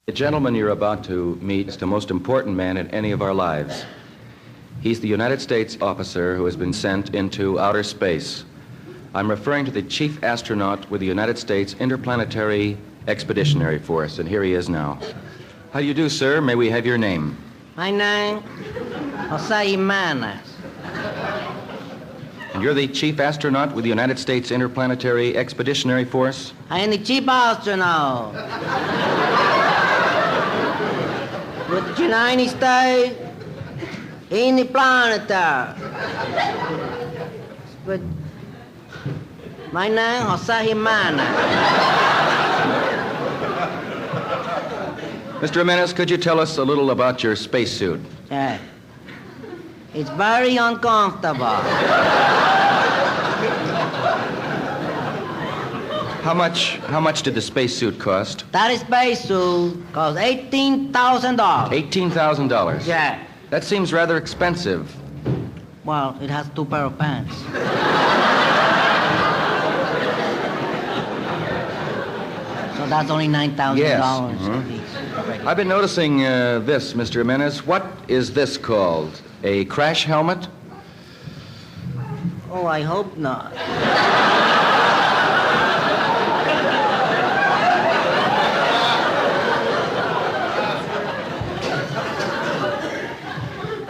The gentleman you're about to meet is the most important man in any of our lives. He's the United States officer who has been sent into outer space. I'm referring to the chief astronaut with the United States Interplanetary Expeditionary Force, and here he is now. How do you do, sir? May we have your name? My name, Jose Jimenez. And you're the chief astronaut with the United States Interplanetary Expeditionary Force? I am the chief astronaut with the United States in the planetary. But my name, Jose Jimenez. Mr. Jimenez, could you tell us a little about your spacesuit? Yeah. It's very uncomfortable. How much did the spacesuit cost? That spacesuit costs $18,000. $18,000? Yeah. That seems rather expensive. Well, it has 2 pair of pants. So that's only $9,000. Yes. Mm-hmm. I've been noticing this, Mr. Jimenez. What is this called? A crash helmet? Oh, I hope not.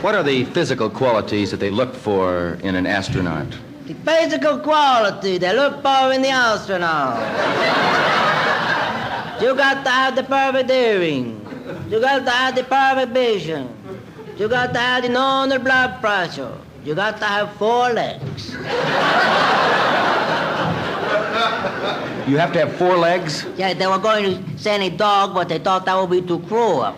What are the physical qualities that they look for in an astronaut? The physical quality they look for in the astronaut. You got to have the perfect hearing. You got to have the perfect vision. You got to have the normal blood pressure. You got to have 4 legs. You have to have 4 legs? Yeah, they were going to send a dog, but they thought that would be too cruel.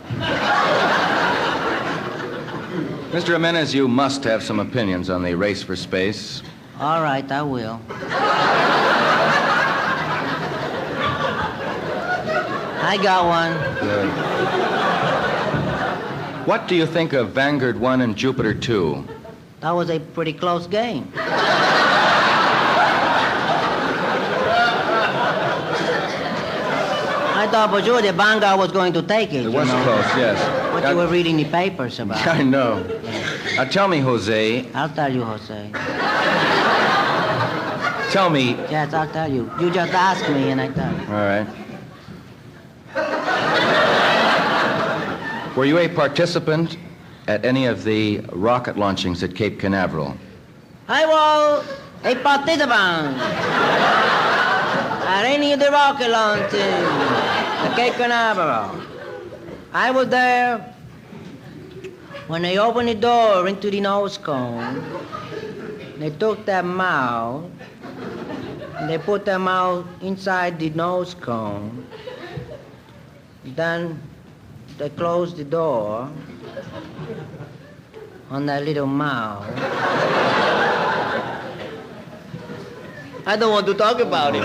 Mr. Jimenez, you must have some opinions on the race for space. All right, I will. I got one. Good. What do you think of Vanguard 1 and Jupiter 2? That was a pretty close game. I thought for sure the Vanguard was going to take it. It was close, yes. What you were reading the papers about. I know. Now tell me, Jose. I'll tell you, Jose. Tell me. Yes, I'll tell you. You just ask me and I tell you. All right. Were you a participant at any of the rocket launchings at Cape Canaveral? I was a participant at any of the rocket launches at Cape Canaveral. I was there when they opened the door into the nose cone. They took them out, and they put them out inside the nose cone. Then they closed the door on that little mouth. I don't want to talk about it.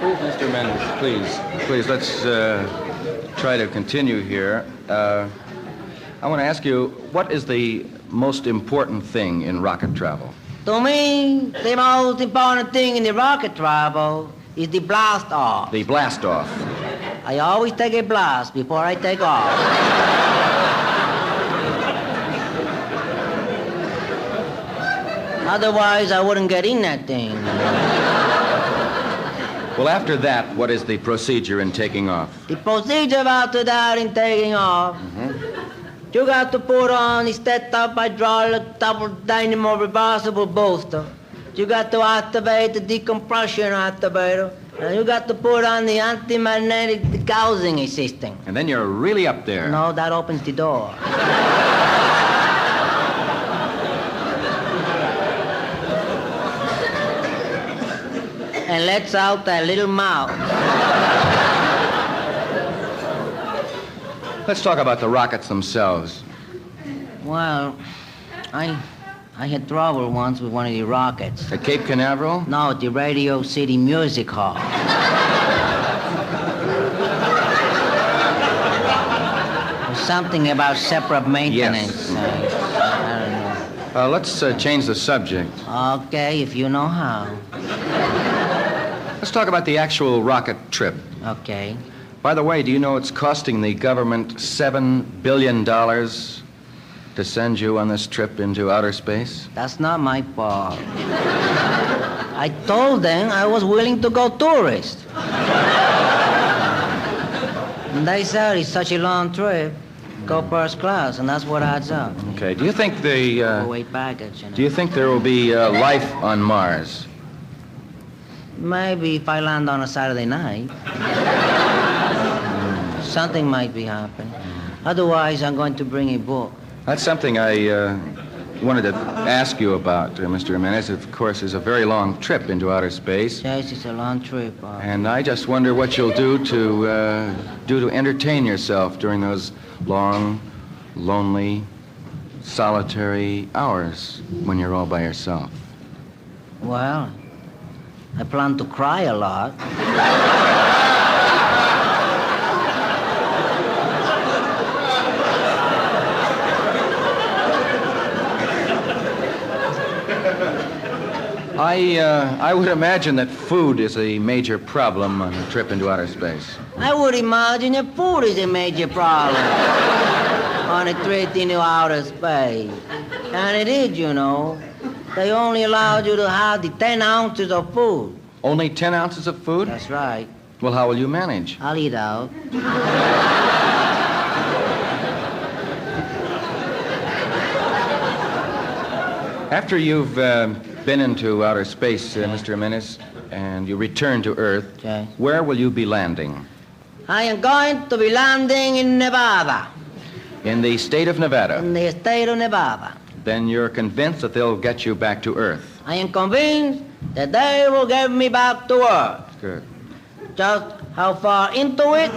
Please, Mr. Mendes, please, let's try to continue here. I want to ask you, what is the most important thing in rocket travel? To me, the most important thing in the rocket travel is the blast off. The blast off. I always take a blast before I take off. Otherwise, I wouldn't get in that thing. Well, after that, what is the procedure in taking off? The procedure after that in taking off, you got to put on the step-up hydraulic double dynamo reversible booster. You got to activate the decompression activator. And you got to put on the anti-magnetic degaussing system. And then you're really up there. No, that opens the door. And lets out that little mouth. Let's talk about the rockets themselves. Well, I had trouble once with one of the rockets. At Cape Canaveral? No, at the Radio City Music Hall. There's something about separate maintenance. Yes. I don't know. Let's change the subject. Okay, if you know how. Let's talk about the actual rocket trip. Okay. By the way, do you know it's costing the government $7 billion to send you on this trip into outer space? That's not my fault. I told them I was willing to go tourist. And they said it's such a long trip. Go first class, and that's what adds up. Okay. Do you think Overweight baggage, you know. do you think there will be life on Mars? Maybe if I land on a Saturday night. Something might be happening. Otherwise, I'm going to bring a book. That's something I wanted to ask you about, Mr. Jimenez. Of course, it's a very long trip into outer space. Yes, it's a long trip. And I just wonder what you'll do to entertain yourself during those long, lonely, solitary hours when you're all by yourself. Well, I plan to cry a lot. I would imagine that food is a major problem on a trip into outer space. I would imagine that food is a major problem on a trip into outer space. And it is, you know. They only allowed you to have the 10 ounces of food. Only 10 ounces of food? That's right. Well, how will you manage? I'll eat out. After you've been into outer space, Mr. Jimenez, and you return to Earth, Okay. where will you be landing? I am going to be landing in Nevada. In the state of Nevada. In the state of Nevada. Then you're convinced that they'll get you back to Earth. I am convinced that they will get me back to Earth. Good. Just how far into it?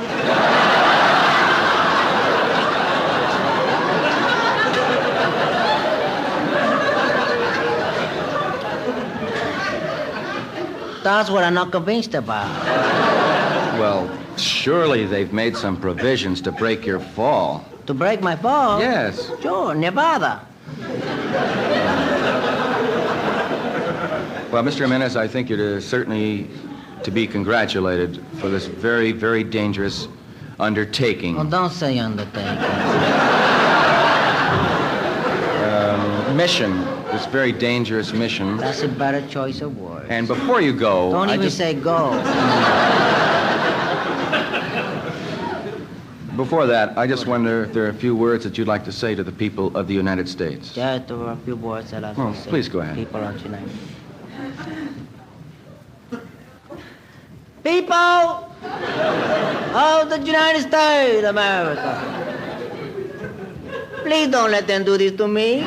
That's what I'm not convinced about. Well, surely they've made some provisions to break your fall. To break my fall? Yes. Sure, Nevada. Well, Mr. Jimenez, I think you're certainly to be congratulated for this very, very dangerous undertaking. Oh, don't say undertaking. Mission, this very dangerous mission. That's a better choice of words. And before you go... Don't even say go. Before that, I just wonder if there are a few words that you'd like to say to the people of the United States. Yeah, there were a few words that I Well, want to say. please go ahead. People of the United People of the United States of America. Please don't let them do this to me.